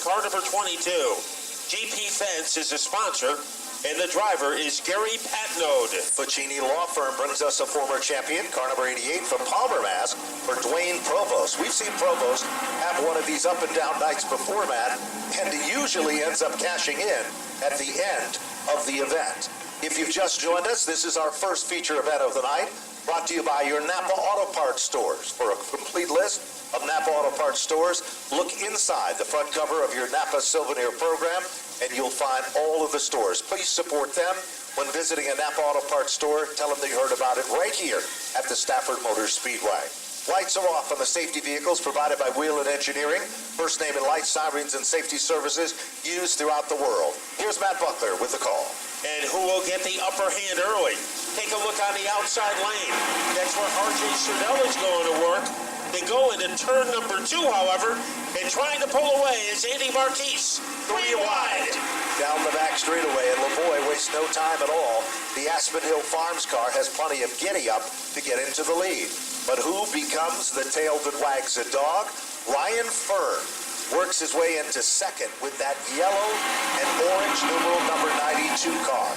car number 22. GP Fence is a sponsor, and the driver is Gary Patnode. Ficini Law Firm brings us a former champion, car number 88 from Palmer, Mass. for Dwayne Provost. We've seen Provost have one of these up and down nights before, Matt, and he usually ends up cashing in at the end of the event. If you've just joined us, this is our first feature event of the night, brought to you by your Napa Auto Parts stores. For a complete list of Napa Auto Parts stores, look inside the front cover of your Napa Souvenir program, and you'll find all of the stores. Please support them when visiting a Napa Auto Parts store. Tell them that you heard about it right here at the Stafford Motor Speedway. Lights are off on the safety vehicles provided by Wheel & Engineering. First name in lights, sirens, and safety services used throughout the world. Here's Matt Buckler with the call. And who will get the upper hand early? Take a look on the outside lane. That's where R.J. Surdell is going to work. They go into turn number 2, however, and trying to pull away is Andy Marquise. 3 wide. Down the back straightaway, and Lavoie wastes no time at all. The Aspen Hill Farms car has plenty of giddy-up to get into the lead. But who becomes the tail that wags the dog? Ryan Fern works his way into second with that yellow and orange numeral number 92 car.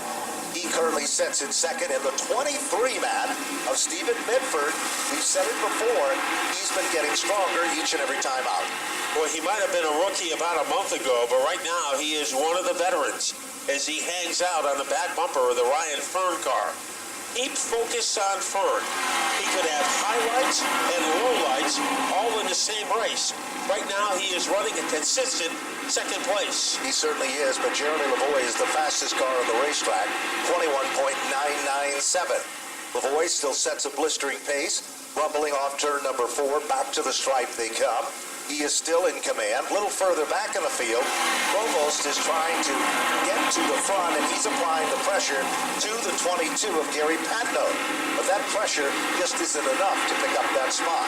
He currently sits in second in the 23 man of Stephen Midford. We've said it before, he's been getting stronger each and every time out. Well, he might have been a rookie about a month ago, but right now he is one of the veterans as he hangs out on the back bumper of the Ryan Fern car. Keep focused on Fern. He could have highlights and lowlights all in the same race. Right now, he is running a consistent second place. He certainly is, but Jeremy Lavoie is the fastest car on the racetrack, 21.997. Lavoie still sets a blistering pace, rumbling off turn number 4, back to the stripe they come. He is still in command. A little further back in the field, Provost is trying to get to the front, and he's applying the pressure to the 22 of Gary Patnode. But that pressure just isn't enough to pick up that spot.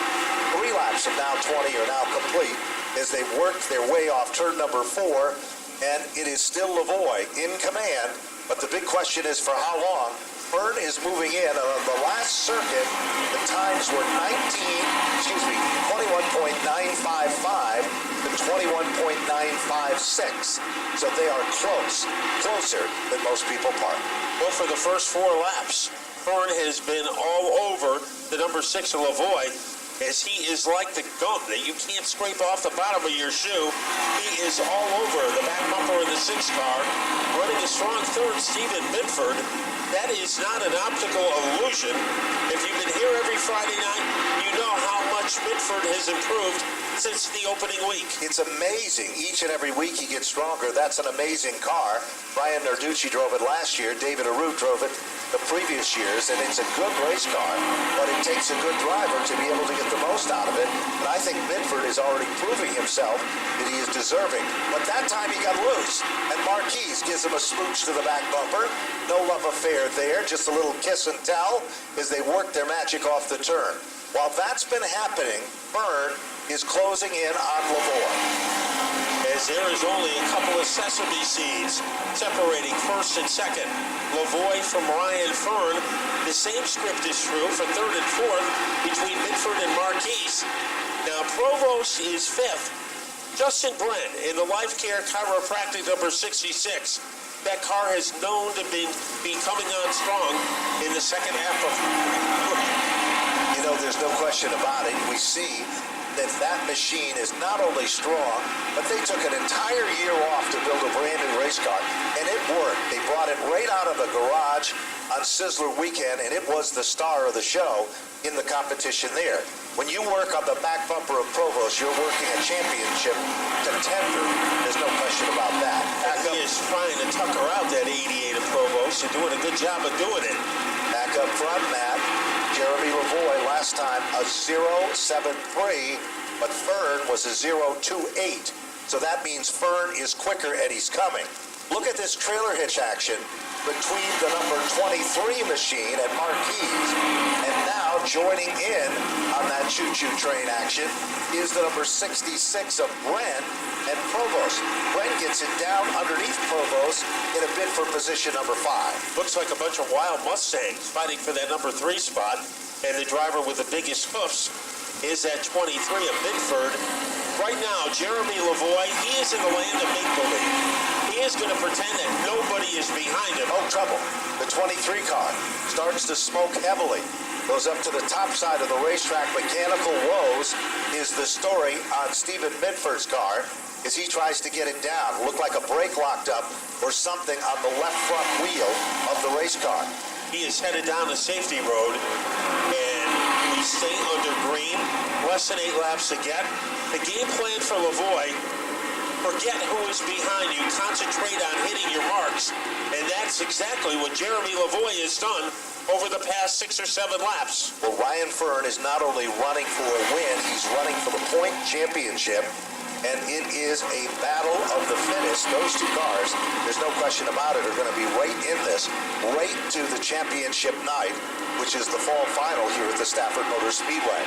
3 laps of now 20 are now complete as they work their way off turn number 4, and it is still Lavoie in command. But the big question is for how long? Fern is moving in, and on the last circuit, the times were 21.955 to 21.956. So they are closer than most people park. Well, for the first 4 laps, Fern has been all over the number 6 of Lavoie, as he is like the gum that you can't scrape off the bottom of your shoe. He is all over the back bumper of the 6 car, running a strong third, Stephen Midford. That is not an optical illusion. If you've been here every Friday night, you know how much Midford has improved since the opening week. It's amazing. Each and every week he gets stronger. That's an amazing car. Brian Narducci drove it last year. David Arute drove it the previous years, and it's a good race car, but it takes a good driver to be able to get the most out of it. And I think Midford is already proving himself that he is deserving. But that time he got loose, and Marquise gives him a smooch to the back bumper. No love affair there, just a little kiss and tell as they work their magic off the turn. While that's been happening, Fern is closing in on Lavoie. As there is only a couple of sesame seeds separating first and second. Lavoie from Ryan Fern. The same script is true for third and fourth between Midford and Marquise. Now Provost is 5th. Justin Brent in the Life Care Chiropractic number 66. That car has known to be coming on strong in the second half of. You know, there's no question about it. We see that machine is not only strong, but they took an entire year off to build a brand new race car, and it worked. They brought it right out of the garage on Sizzler weekend, and it was the star of the show in the competition there. When you work on the back bumper of Provost, you're working a championship contender. There's no question about that. He is trying to tucker out that 88 of Provost and doing a good job of doing it. Back up front, Matt. Jeremy Lavoie last time a 0.73, but Fern was a 0.28. So that means Fern is quicker and he's coming. Look at this trailer hitch action between the number 23 machine and Marquise. And now joining in on that choo-choo train action is the number 66 of Brent and Provost. Brent gets it down underneath Provost in a bid for position number 5. Looks like a bunch of wild Mustangs fighting for that number 3 spot. And the driver with the biggest hoofs is that 23 of Midford. Right now, Jeremy Lavoie, he is in the land of make-believe. He is going to pretend that nobody is behind him. Oh, trouble. The 23 car starts to smoke heavily. Goes up to the top side of the racetrack. Mechanical woes is the story on Stephen Midford's car as he tries to get it down. Looked like a brake locked up or something on the left front wheel of the race car. He is headed down the safety road, and we stay under green. Less than 8 laps to get. The game plan for Lavoie, forget who is behind you. Concentrate on hitting your marks. And that's exactly what Jeremy Lavoie has done over the past 6 or 7 laps. Well, Ryan Fern is not only running for a win, he's running for the point championship. And it is a battle of the fittest. Those two cars, there's no question about it, are going to be right in this, right to the championship night, which is the fall final here at the Stafford Motor Speedway.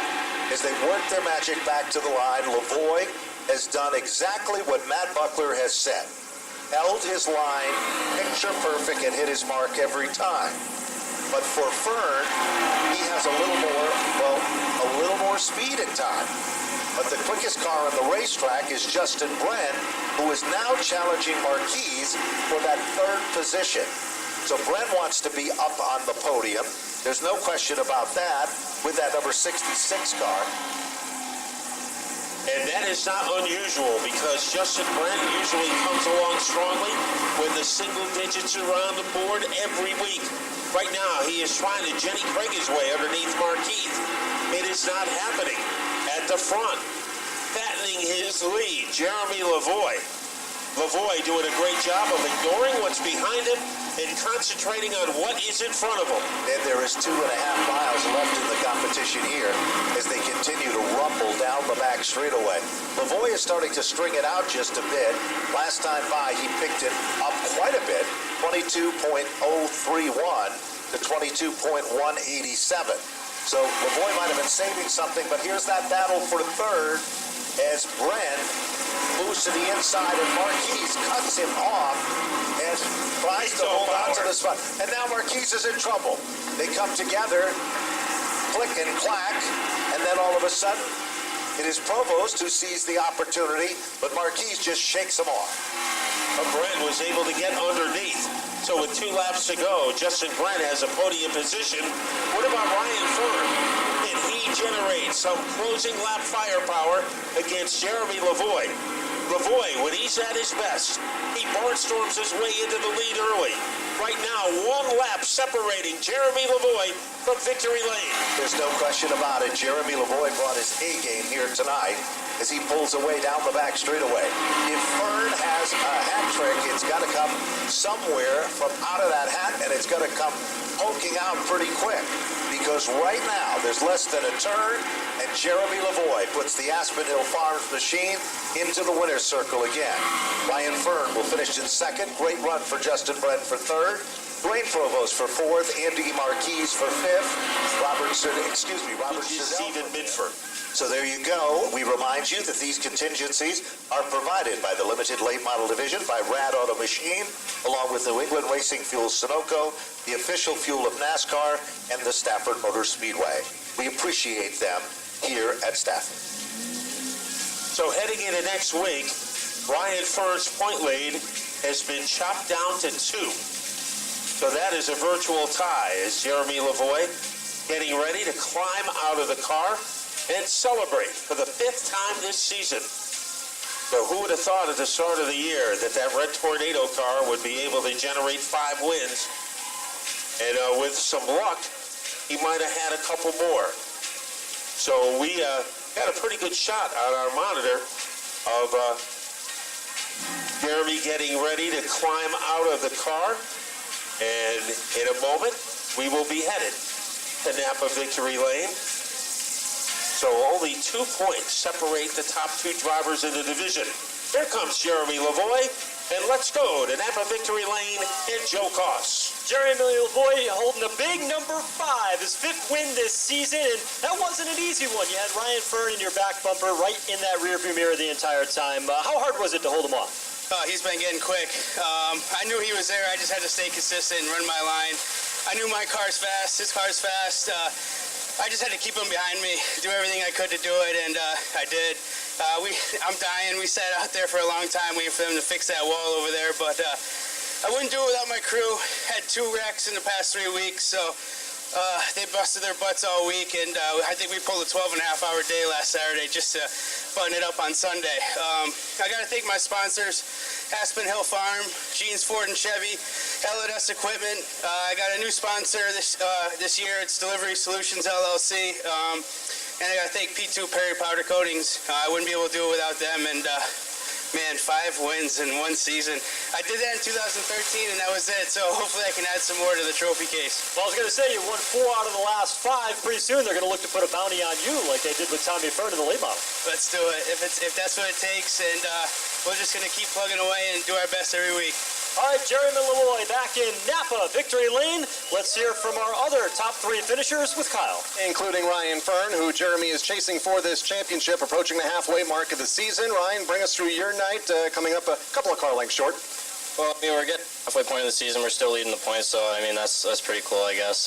As they work their magic back to the line, Lavoie has done exactly what Matt Buckler has said. Held his line, picture perfect, and hit his mark every time. But for Fern, he has a little more speed at time. But the quickest car on the racetrack is Justin Brennan, who is now challenging Marquez for that 3rd position. So Brennan wants to be up on the podium. There's no question about that with that number 66 car. And that is not unusual because Justin Brennan usually comes along strongly with the single digits around the board every week. Right now, he is trying to Jenny Craig his way underneath Marquez. It is not happening. At the front, fattening his lead, Jeremy Lavoie. Lavoie doing a great job of ignoring what's behind him and concentrating on what is in front of him. And there is 2.5 miles left in the competition here as they continue to rumble down the back straightaway. Lavoie is starting to string it out just a bit. Last time by, he picked it up quite a bit, 22.031 to 22.187. So Lavoie might have been saving something, but here's that battle for 3rd as Brennan moves to the inside and Marquez cuts him off and tries to hold on to this spot. And now Marquez is in trouble. They come together, click and clack, and then all of a sudden, it is Provost who sees the opportunity, but Marquez just shakes him off. But Brennan was able to get underneath. So with 2 laps to go, Justin Brennan has a podium position. What about Ryan Fern? Can he generate some closing lap firepower against Jeremy Lavoie? Lavoie, when he's at his best, he barnstorms his way into the lead early. Right now, 1 lap separating Jeremy Lavoie from victory lane. There's no question about it. Jeremy Lavoie brought his A game here tonight as he pulls away down the back straightaway. If Fern has a hat trick, it's got to come somewhere from out of that hat, and it's going to come poking out pretty quick. Because right now, there's less than a turn, and Jeremy Lavoie puts the Aspen Hill Farms machine into the winner's circle again. Ryan Fern will finish in 2nd. Great run for Justin Brennan for 3rd. Dwayne Provost for 4th. Andy Marquez for 5th. Robert Stephen Midford. So there you go. We remind you that these contingencies are provided by the Limited Late Model Division by Rad Auto Machine, along with New England Racing Fuel Sunoco, the official fuel of NASCAR, and the Stafford Motor Speedway. We appreciate them here at Stafford. So heading into next week, Ryan Fern's point lead has been chopped down to 2. So that is a virtual tie as Jeremy Lavoie getting ready to climb out of the car and celebrate for the 5th time this season. So who would have thought at the start of the year that Red Tornado car would be able to generate 5 wins? And with some luck, he might have had a couple more. So we got a pretty good shot on our monitor of Jeremy getting ready to climb out of the car. And in a moment, we will be headed to Napa Victory Lane. So only 2 points separate the top 2 drivers in the division. Here comes Jeremy Lavoie, and let's go to Napa Victory Lane and Joe Koss. Jeremy Lavoie holding a big number 5, his 5th win this season, and that wasn't an easy one. You had Ryan Fern in your back bumper right in that rearview mirror the entire time. How hard was it to hold him off? He's been getting quick. I knew he was there. I just had to stay consistent and run my line. I knew my car's fast. His car's fast. I just had to keep them behind me, do everything I could to do it, and I did. I'm dying. We sat out there for a long time waiting for them to fix that wall over there, but I wouldn't do it without my crew. Had 2 wrecks in the past 3 weeks, so they busted their butts all week, and I think we pulled a 12.5-hour day last Saturday just to button it up on Sunday. I got to thank my sponsors, Aspen Hill Farm, Jeans Ford and Chevy, LS Equipment. I got a new sponsor this year. It's Delivery Solutions LLC. And I got to thank P2 Perry Powder Coatings. I wouldn't be able to do it without them. And man, 5 wins in 1 season. I did that in 2013, and that was it. So hopefully I can add some more to the trophy case. Well, I was going to say, you won 4 out of the last 5. Pretty soon they're going to look to put a bounty on you like they did with Tommy Fern in the late model. Let's do it. If that's what it takes, and we're just going to keep plugging away and do our best every week. All right, Jeremy Lavoie back in Napa, Victory Lane. Let's hear from our other top 3 finishers with Kyle. Including Ryan Fern, who Jeremy is chasing for this championship, approaching the halfway mark of the season. Ryan, bring us through your night, coming up a couple of car lengths short. Well, we're getting halfway point of the season. We're still leading the points, so that's pretty cool, I guess.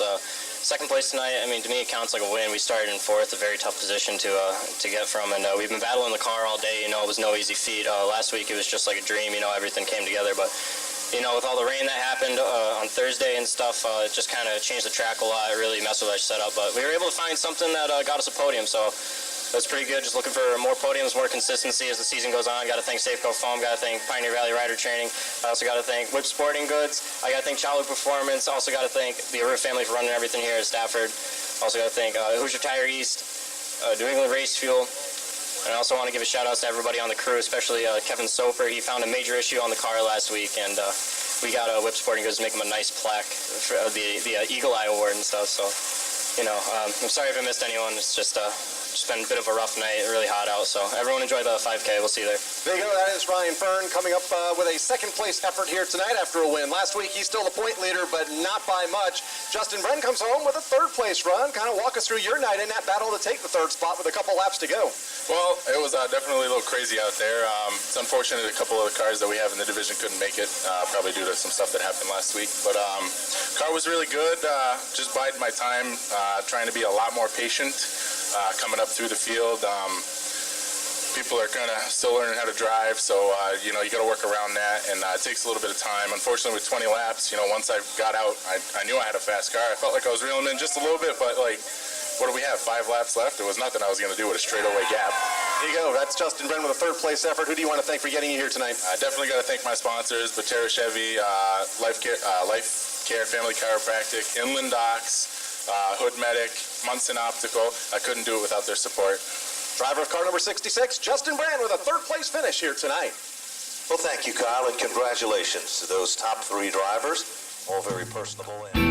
Second place tonight, to me, it counts like a win. We started in 4th, a very tough position to get from, and we've been battling the car all day. It was no easy feat. Last week it was just like a dream. Everything came together, but with all the rain that happened on Thursday and stuff, it just kind of changed the track a lot. It really messed with our setup, but we were able to find something that got us a podium, so that's pretty good. Just looking for more podiums, more consistency as the season goes on. Got to thank Safeco Foam. Got to thank Pioneer Valley Rider Training. I also got to thank Whip Sporting Goods. I got to thank Chalu Performance. Also got to thank the Aru family for running everything here at Stafford. Also got to thank Hoosier Tire East, New England Race Fuel. And I also want to give a shout out to everybody on the crew, especially Kevin Soper. He found a major issue on the car last week, and we got Whip Sporting Goods to make him a nice plaque for the Eagle Eye Award and stuff. So, I'm sorry if I missed anyone. It's just been a bit of a rough night, really hot out. So everyone enjoy the 5K. We'll see you there. There you go. That is Ryan Fern coming up with a second-place effort here tonight after a win. Last week, he's still the point leader, but not by much. Justin Brenn comes home with a third-place run. Kind of walk us through your night in that battle to take the 3rd spot with a couple laps to go. Well, it was definitely a little crazy out there. It's unfortunate a couple of the cars that we have in the division couldn't make it, probably due to some stuff that happened last week. But car was really good. Just bided my time, trying to be a lot more patient coming up through the field. People are kind of still learning how to drive, so you got to work around that, and it takes a little bit of time. Unfortunately, with 20 laps, once I got out, I knew I had a fast car. I felt like I was reeling in just a little bit, but what do we have? 5 laps left. It was nothing I was going to do with a straightaway gap. There you go. That's Justin Brenn with a 3rd-place effort. Who do you want to thank for getting you here tonight? I definitely got to thank my sponsors: Batera Chevy, Life Care Family Chiropractic, Inland Docks, Hood Medic, Munson Optical. I couldn't do it without their support. Driver of car number 66, Justin Brenn, with a 3rd-place finish here tonight. Well, thank you, Kyle, and congratulations to those top 3 drivers. All very personable.